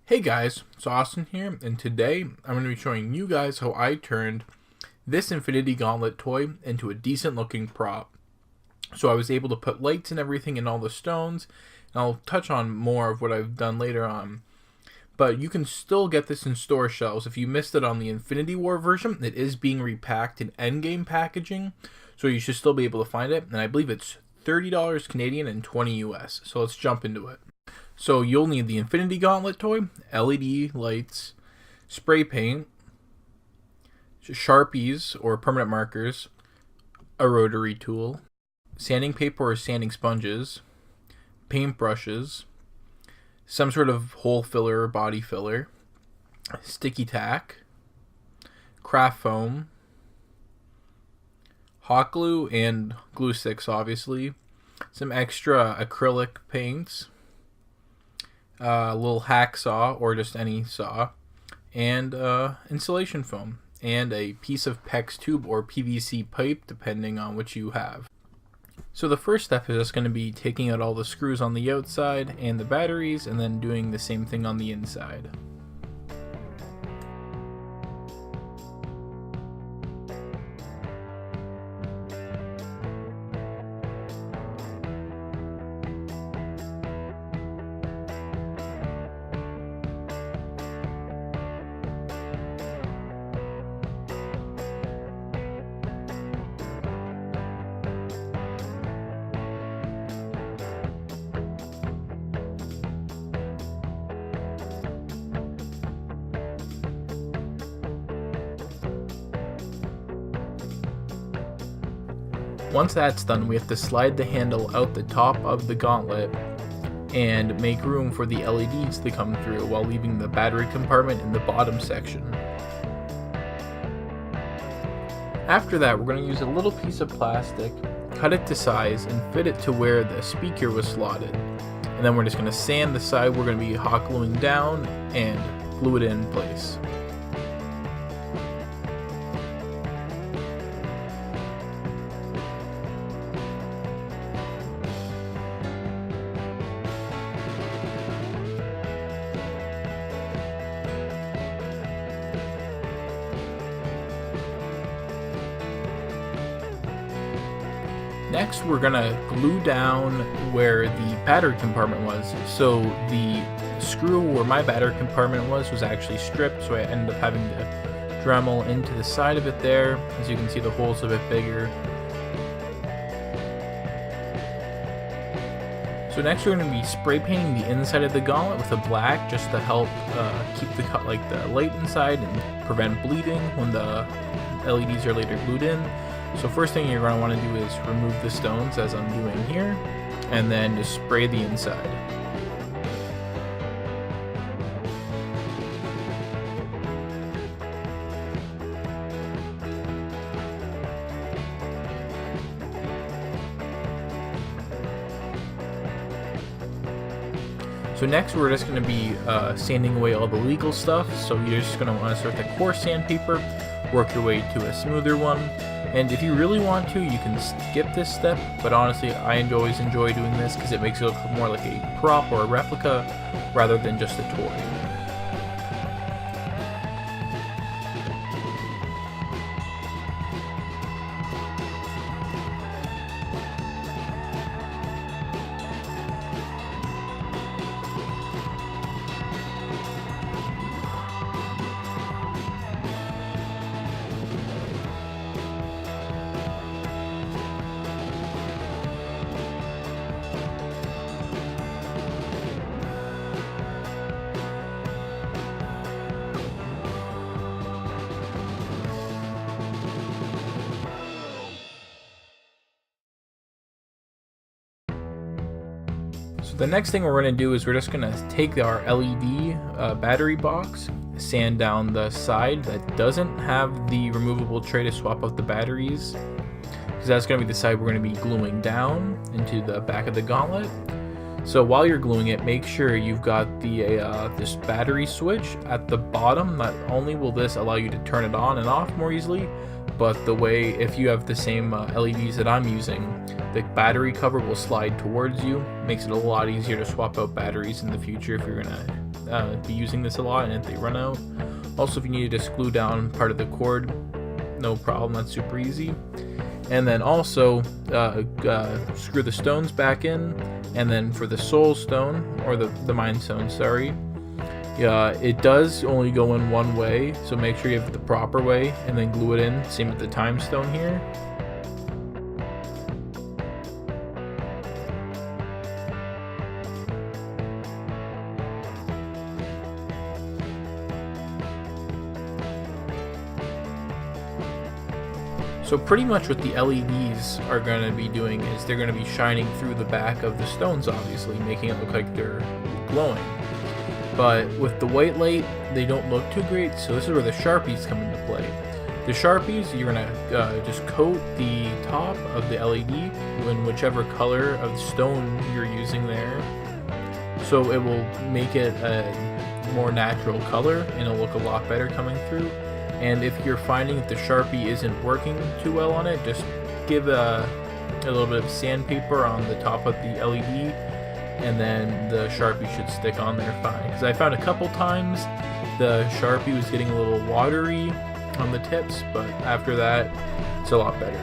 Hey guys, it's Austin here, and today I'm going to be showing you guys how I turned this Infinity Gauntlet toy into a decent looking prop. So I was able to put lights and everything in all the stones, and I'll touch on more of what I've done later on. But you can still get this in store shelves. If you missed it on the Infinity War version, it is being repacked in Endgame packaging, so you should still be able to find it, and I believe it's $30 Canadian and 20 US. So let's jump into it. So you'll need the Infinity Gauntlet toy, LED lights, spray paint, Sharpies or permanent markers, a rotary tool, sanding paper or sanding sponges, paint brushes, some sort of hole filler or body filler, sticky tack, craft foam, hot glue and glue sticks obviously, some extra acrylic paints, a little hacksaw or just any saw, and insulation foam, and a piece of PEX tube or PVC pipe depending on what you have. So the first step is just going to be taking out all the screws on the outside and the batteries, and then doing the same thing on the inside. Once that's done, we have to slide the handle out the top of the gauntlet and make room for the LEDs to come through while leaving the battery compartment in the bottom section. After that, we're going to use a little piece of plastic, cut it to size, and fit it to where the speaker was slotted. And then we're just going to sand the side we're going to be hot gluing down and glue it in place. Next, we're gonna glue down where the battery compartment was. So the screw where my battery compartment was actually stripped, so I ended up having to Dremel into the side of it there. As you can see, the hole's a bit bigger. So next we're going to be spray painting the inside of the gauntlet with a black, just to help keep the light inside and prevent bleeding when the LEDs are later glued in. So first thing you're going to want to do is remove the stones, as I'm doing here, and then just spray the inside. So next we're just going to be sanding away all the legal stuff. So you're just going to want to start with a coarse sandpaper, work your way to a smoother one. And if you really want to, you can skip this step, but honestly I always enjoy doing this because it makes it look more like a prop or a replica rather than just a toy. So the next thing we're going to do is we're just going to take our LED battery box, sand down the side that doesn't have the removable tray to swap out the batteries, because that's going to be the side we're going to be gluing down into the back of the gauntlet. So while you're gluing it, make sure you've got the this battery switch at the bottom. Not only will this allow you to turn it on and off more easily, but the way, if you have the same LEDs that I'm using, the battery cover will slide towards you. Makes it a lot easier to swap out batteries in the future if you're gonna be using this a lot, and if they run out. Also, if you needed to glue down part of the cord, no problem, that's super easy. And then also screw the stones back in, and then for the soul stone, or the mind stone, sorry, it does only go in one way, so make sure you have it the proper way and then glue it in. Same with the time stone here. So pretty much what the LEDs are going to be doing is they're going to be shining through the back of the stones, obviously, making it look like they're glowing. But with the white light, they don't look too great, so this is where the Sharpies come into play. The Sharpies, you're going to just coat the top of the LED in whichever color of stone you're using there, so it will make it a more natural color and it'll look a lot better coming through. And if you're finding that the Sharpie isn't working too well on it, just give a little bit of sandpaper on the top of the LED, and then the Sharpie should stick on there fine. Because I found a couple times the Sharpie was getting a little watery on the tips, but after that, it's a lot better.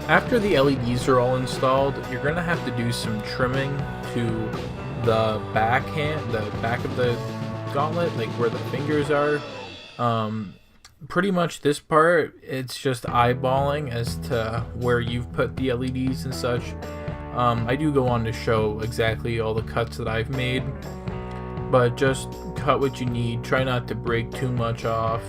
After the LEDs are all installed, you're going to have to do some trimming to the back of the gauntlet, like where the fingers are. Pretty much this part, it's just eyeballing as to where you've put the LEDs and such. I do go on to show exactly all the cuts that I've made, but just cut what you need. Try not to break too much off.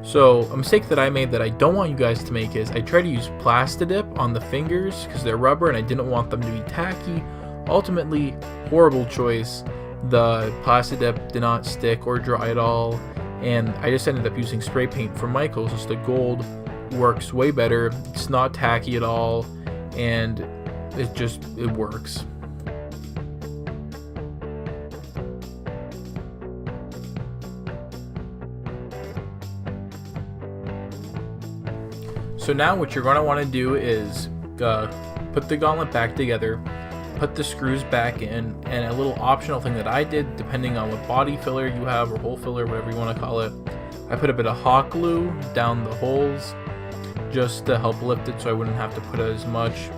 So a mistake that I made that I don't want you guys to make is I try to use Plastidip on the fingers because they're rubber and I didn't want them to be tacky. Ultimately, horrible choice. The Plastidip did not stick or dry at all, and I just ended up using spray paint from Michaels. Just the gold works way better. It's not tacky at all, and it works. So now what you're going to want to do is put the gauntlet back together, put the screws back in, and a little optional thing that I did, depending on what body filler you have or hole filler, whatever you want to call it, I put a bit of hot glue down the holes just to help lift it so I wouldn't have to put as much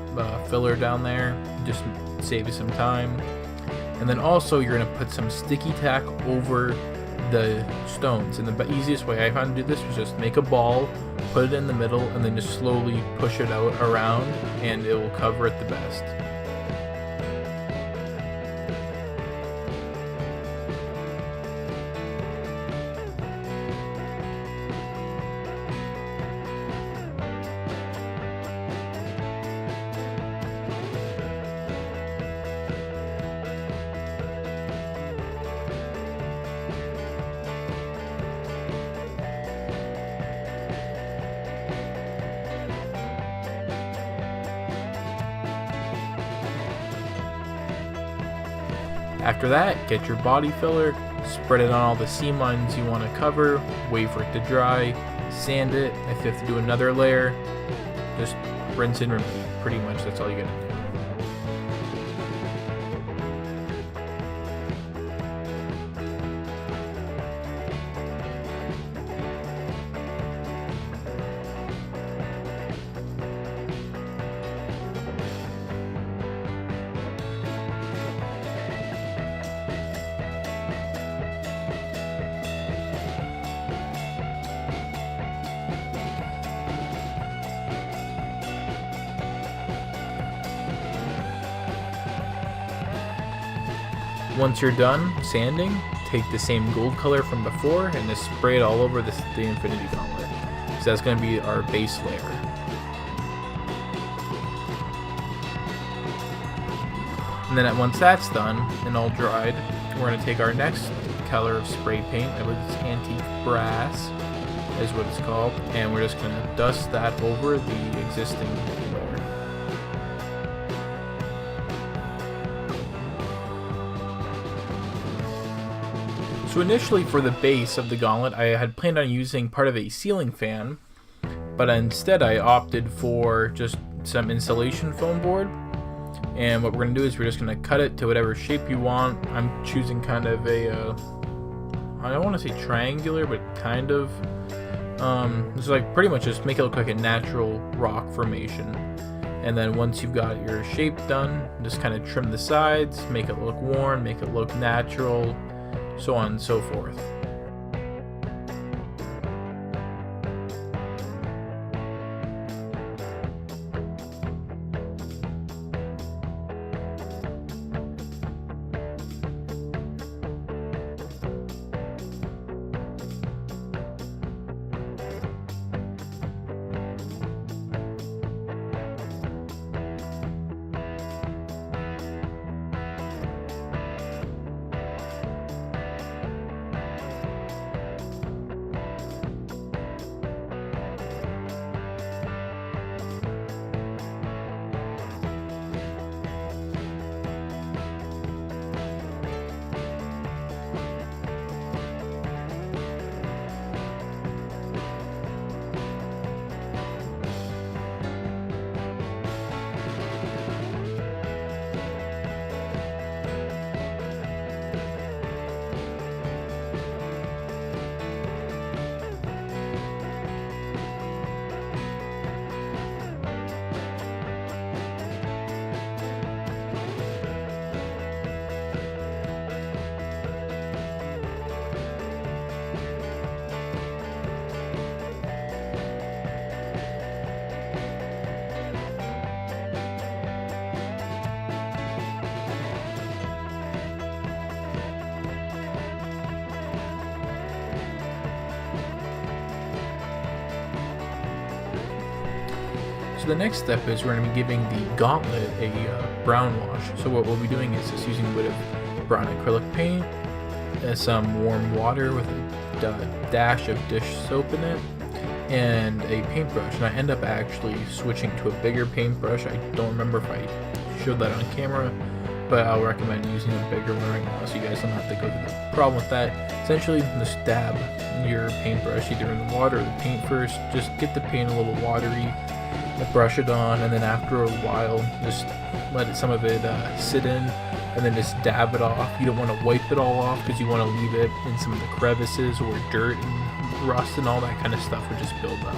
filler down there, just save you some time. And then also you're going to put some sticky tack over the stones, and the easiest way I found to do this was just make a ball, put it in the middle, and then just slowly push it out around, and it will cover it the best. After that, get your body filler, spread it on all the seam lines you want to cover, wait for it to dry, sand it. If you have to do another layer, just rinse and repeat. Pretty much that's all you gotta do. once you're done sanding, take the same gold color from before and just spray it all over the Infinity Gauntlet. So that's going to be our base layer. And then once that's done and all dried, we're going to take our next color of spray paint. I believe it's antique brass is what it's called, and we're just going to dust that over the existing layer. So initially for the base of the gauntlet, I had planned on using part of a ceiling fan, but instead I opted for just some insulation foam board. And what we're going to do is we're just going to cut it to whatever shape you want. I'm choosing kind of a, I don't want to say triangular, but kind of, it's like pretty much just make it look like a natural rock formation. And then once you've got your shape done, just kind of trim the sides, make it look worn, make it look natural, so on and so forth. So the next step is we're going to be giving the gauntlet a brown wash. So what we'll be doing is just using a bit of brown acrylic paint, some warm water with a dash of dish soap in it, and a paintbrush. And I end up actually switching to a bigger paintbrush. I don't remember if I showed that on camera, but I'll recommend using a bigger one right now so you guys don't have to go through the problem with that. Essentially, just dab your paintbrush either in the water or the paint first. Just get the paint a little watery, brush it on, and then after a while just let some of it sit in, and then just dab it off. You don't want to wipe it all off because you want to leave it in some of the crevices or dirt and rust and all that kind of stuff would just build up.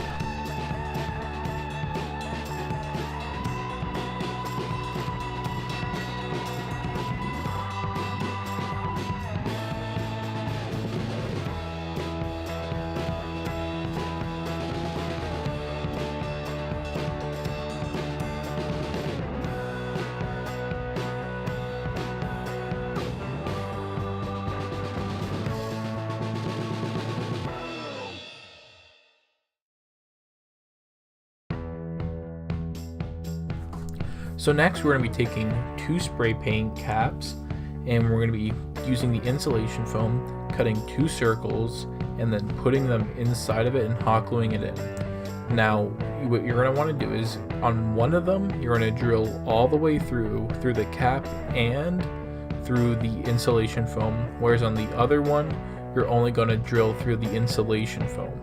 So next we're going to be taking 2 spray paint caps, and we're going to be using the insulation foam, cutting 2 circles, and then putting them inside of it and hot gluing it in. Now what you're going to want to do is on one of them you're going to drill all the way through the cap and through the insulation foam, whereas on the other one you're only going to drill through the insulation foam.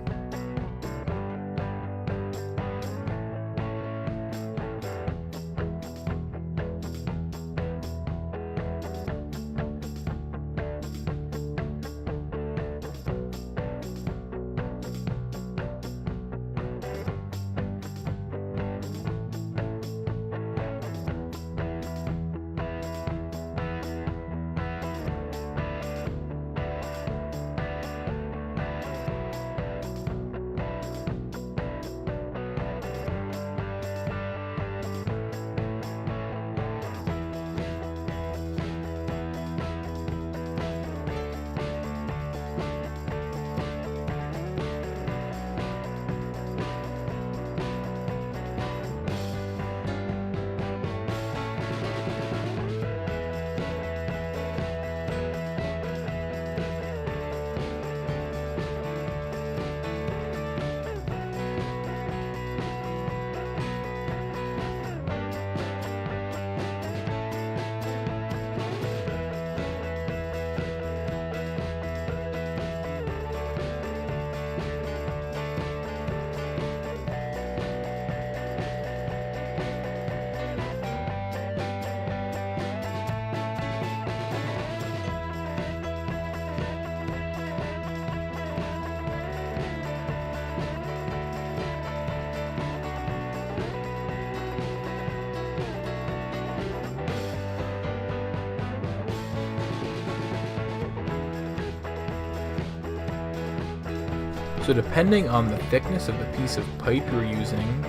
So depending on the thickness of the piece of pipe you're using,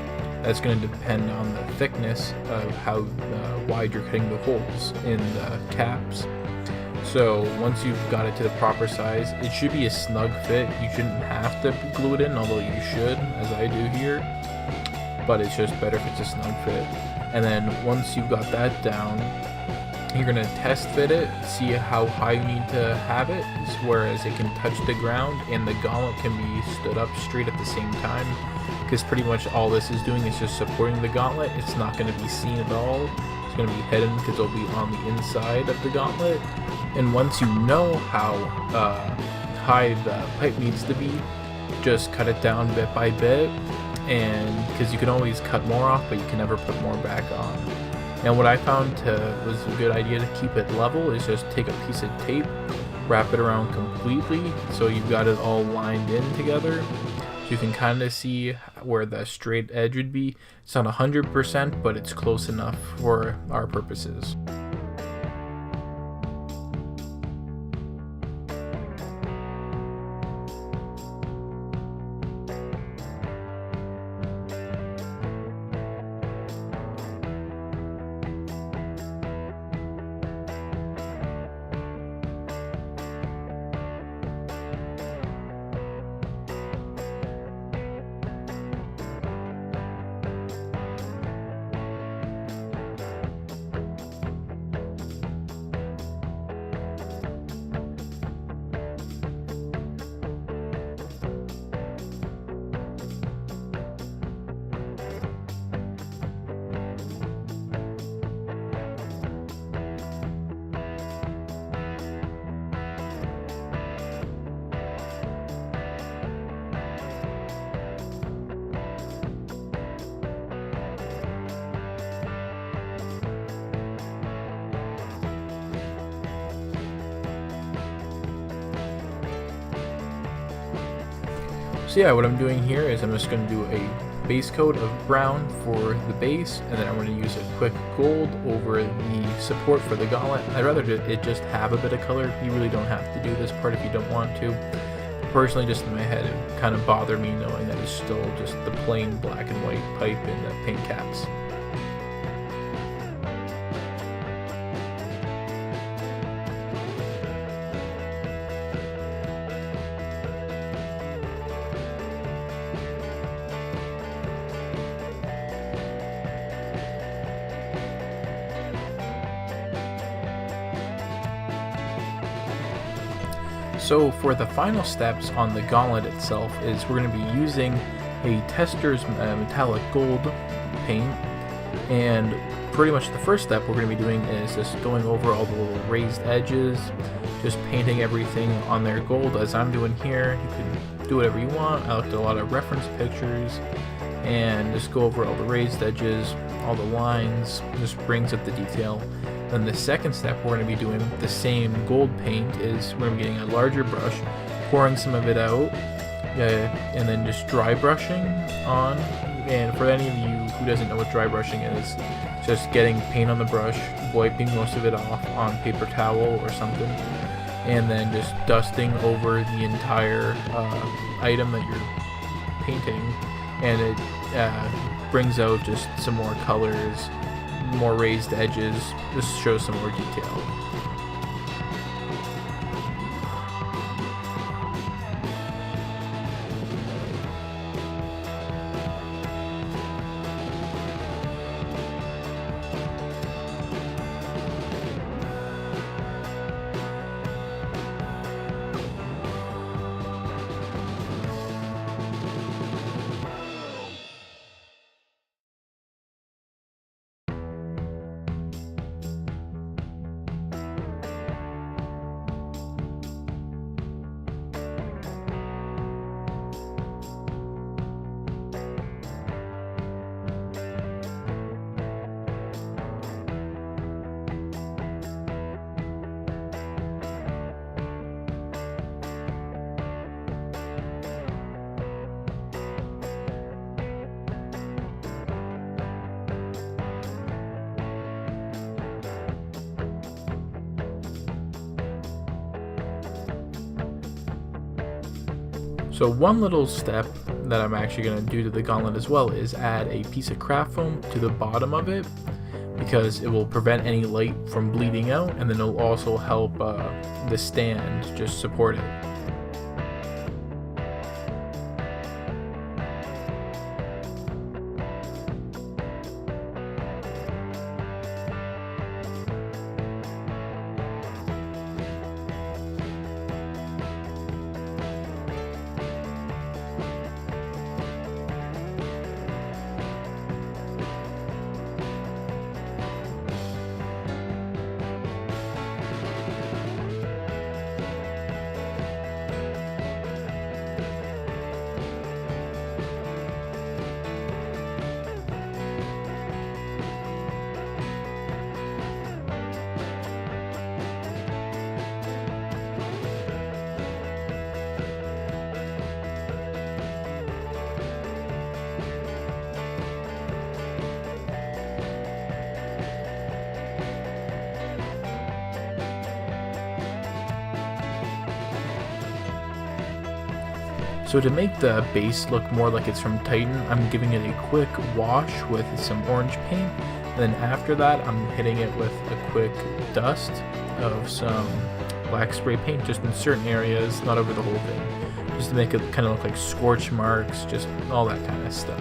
that's going to depend on the thickness of how wide you're cutting the holes in the caps. So once you've got it to the proper size, it should be a snug fit. You shouldn't have to glue it in, although you should, as I do here. But it's just better if it's a snug fit. And then once you've got that down, you're going to test fit it, see how high you need to have it, whereas it can touch the ground and the gauntlet can be stood up straight at the same time. Because pretty much all this is doing is just supporting the gauntlet. It's not going to be seen at all. It's going to be hidden because it'll be on the inside of the gauntlet. And once you know how high the pipe needs to be, just cut it down bit by bit. And because you can always cut more off, but you can never put more back on. And what I found was a good idea to keep it level is just take a piece of tape, wrap it around completely so you've got it all lined in together. So you can kind of see where the straight edge would be. It's not 100%, but it's close enough for our purposes. So yeah, what I'm doing here is I'm just going to do a base coat of brown for the base, and then I'm going to use a quick gold over the support for the gauntlet. I'd rather it just have a bit of color. You really don't have to do this part if you don't want to. Personally, just in my head, it kind of bothered me knowing that it's still just the plain black and white pipe and the paint caps. So for the final steps on the gauntlet itself is we're going to be using a tester's metallic gold paint, and pretty much the first step we're going to be doing is just going over all the little raised edges, just painting everything on there gold as I'm doing here. You can do whatever you want. I looked at a lot of reference pictures and just go over all the raised edges, all the lines, just brings up the detail. Then the second step we're going to be doing the same gold paint is we're going to be getting a larger brush, pouring some of it out, and then just dry brushing on. And for any of you who doesn't know what dry brushing is, just getting paint on the brush, wiping most of it off on paper towel or something, and then just dusting over the entire item that you're painting, and it brings out just some more colors, more raised edges, just shows some more detail. So one little step that I'm actually going to do to the gauntlet as well is add a piece of craft foam to the bottom of it, because it will prevent any light from bleeding out, and then it'll also help the stand just support it. So to make the base look more like it's from Titan, I'm giving it a quick wash with some orange paint, and then after that I'm hitting it with a quick dust of some black spray paint just in certain areas, not over the whole thing, just to make it kind of look like scorch marks, just all that kind of stuff.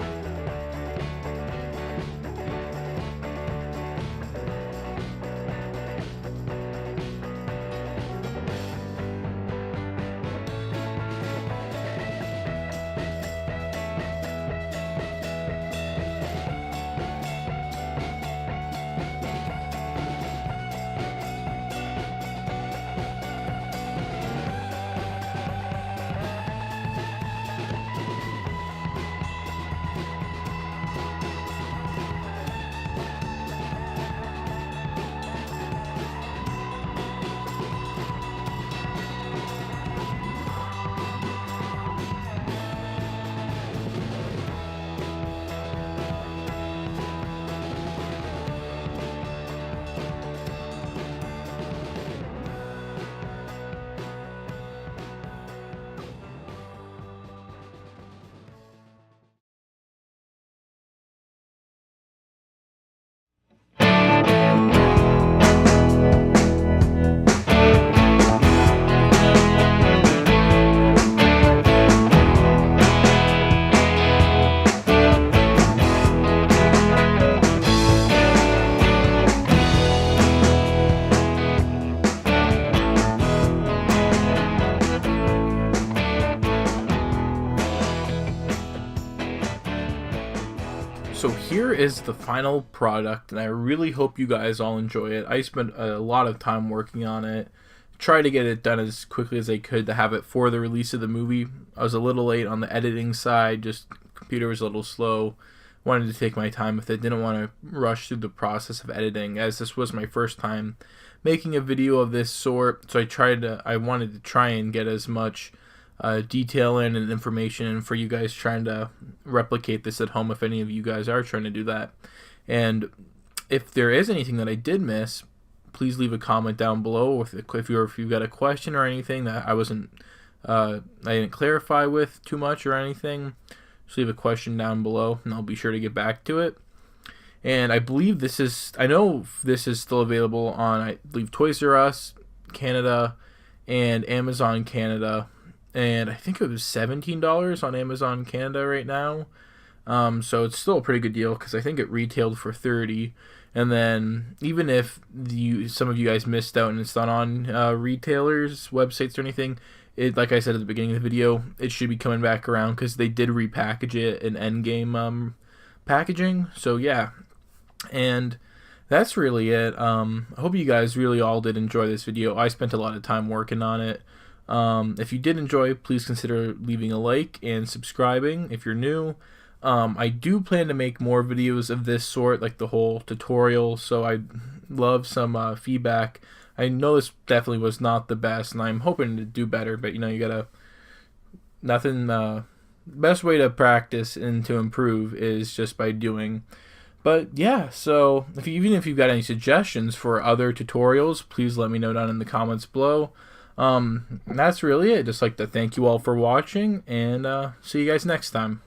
So here is the final product, and I really hope you guys all enjoy it. I spent a lot of time working on it, tried to get it done as quickly as I could to have it for the release of the movie. I was a little late on the editing side, just computer was a little slow. Wanted to take my time with it, didn't want to rush through the process of editing, as this was my first time making a video of this sort. So I wanted to try and get as much detail in and information in for you guys trying to replicate this at home, if any of you guys are trying to do that. And if there is anything that I did miss, please leave a comment down below if you've got a question or anything that I didn't clarify with too much or anything. Just leave a question down below and I'll be sure to get back to it. And I believe I know this is still available on, I believe, Toys R Us Canada and Amazon Canada. And I think it was $17 on Amazon Canada right now. So it's still a pretty good deal because I think it retailed for $30. And then even if some of you guys missed out and it's not on retailers' websites or anything, like I said at the beginning of the video, it should be coming back around because they did repackage it in Endgame packaging. So yeah, and that's really it. I hope you guys really all did enjoy this video. I spent a lot of time working on it. If you did enjoy, please consider leaving a like and subscribing if you're new. I do plan to make more videos of this sort, like the whole tutorial, so I'd love some feedback. I know this definitely was not the best, and I'm hoping to do better, but you gotta, best way to practice and to improve is just by doing. But yeah, so even if you've got any suggestions for other tutorials, please let me know down in the comments below. That's really it. Just like to thank you all for watching, and see you guys next time.